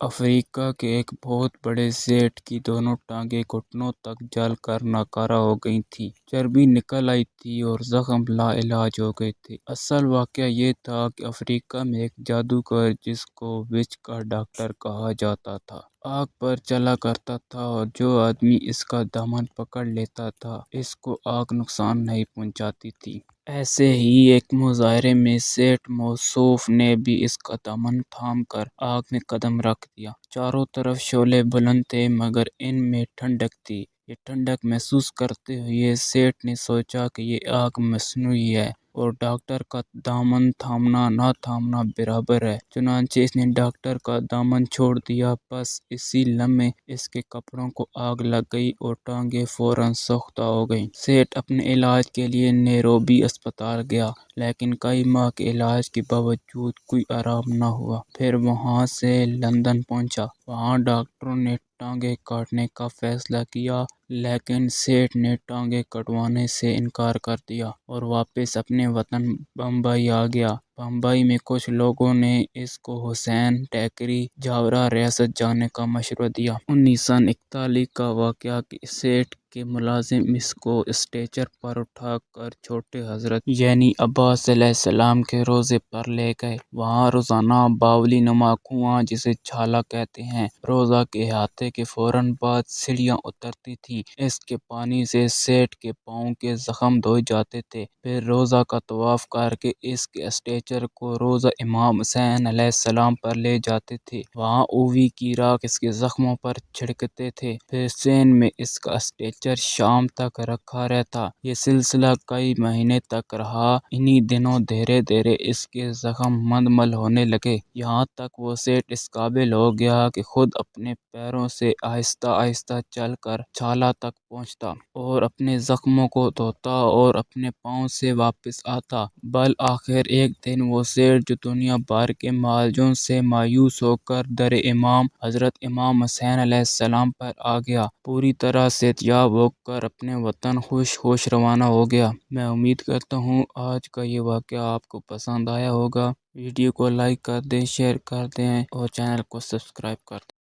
افریقہ کے ایک بہت بڑے سیٹ کی دونوں ٹانگیں گھٹنوں تک جل کر ناکارہ ہو گئی تھیں، چربی نکل آئی تھی اور زخم لا علاج ہو گئے تھے۔ اصل واقعہ یہ تھا کہ افریقہ میں ایک جادوگر جس کو وچ کا ڈاکٹر کہا جاتا تھا، آگ پر چلا کرتا تھا اور جو آدمی اس کا دامن پکڑ لیتا تھا اس کو آگ نقصان نہیں پہنچاتی تھی۔ ایسے ہی ایک مظاہرے میں سیٹ موصوف نے بھی اس کا دامن تھام کر آگ میں قدم رکھ دیا۔ چاروں طرف شعلے بلند تھے مگر ان میں ٹھنڈک تھی۔ یہ ٹھنڈک محسوس کرتے ہوئے سیٹ نے سوچا کہ یہ آگ مصنوعی ہے اور ڈاکٹر کا دامن تھامنا نہ تھامنا برابر ہے۔ چنانچہ اس نے ڈاکٹر کا دامن چھوڑ دیا۔ بس اسی لمحے اس کے کپڑوں کو آگ لگ گئی اور ٹانگیں فوراً سوختہ ہو گئیں۔ سیٹ اپنے علاج کے لیے نیروبی اسپتال گیا لیکن کئی ماہ کے علاج کے باوجود کوئی آرام نہ ہوا۔ پھر وہاں سے لندن پہنچا۔ وہاں ڈاکٹروں نے ٹانگیں کاٹنے کا فیصلہ کیا لیکن سیٹ نے ٹانگیں کٹوانے سے انکار کر دیا اور واپس اپنے وطن بمبئی آ گیا۔ بمبئی میں کچھ لوگوں نے اس کو حسین ٹیکری جاورا ریاست جانے کا مشورہ دیا۔ 1941 کا واقعہ کہ سیٹ کے ملازم اس کو اسٹریچر پر اٹھا کر چھوٹے حضرت یعنی عباس علیہ السلام کے روضے پر لے گئے۔ وہاں روزانہ باولی نما کنواں جسے چھالا کہتے ہیں، روضہ کے احاطے کے فوراً بعد سیڑھیاں اترتی تھیں۔ اس کے پانی سے سیٹ کے پاؤں کے زخم دھوئے جاتے تھے۔ پھر روضہ کا طواف کر کے اس کے اسٹریچر کو روضہ امام حسین علیہ السلام پر لے جاتے تھے۔ وہاں اووی کی راکھ اس کے زخموں پر چھڑکتے تھے۔ پھر سین میں اس کا اسٹریچر شام تک رکھا رہتا۔ یہ سلسلہ کئی مہینے تک رہا۔ انہی دنوں دھیرے دھیرے اس کے زخم مندمل ہونے لگے، یہاں تک وہ سیٹ اس قابل ہو گیا کہ خود اپنے پیروں سے آہستہ آہستہ چل کر چھالا تک پہنچتا اور اپنے زخموں کو دھوتا اور اپنے پاؤں سے واپس آتا۔ بالآخر ایک دن وہ سیٹ جو دنیا بھر کے معالجوں سے مایوس ہو کر در امام حضرت امام حسین علیہ السلام پر آ گیا، پوری طرح صحت یاب ہو کر اپنے وطن خوش روانہ ہو گیا۔ میں امید کرتا ہوں آج کا یہ واقعہ آپ کو پسند آیا ہوگا۔ ویڈیو کو لائک کر دیں، شیئر کر دیں اور چینل کو سبسکرائب کر دیں۔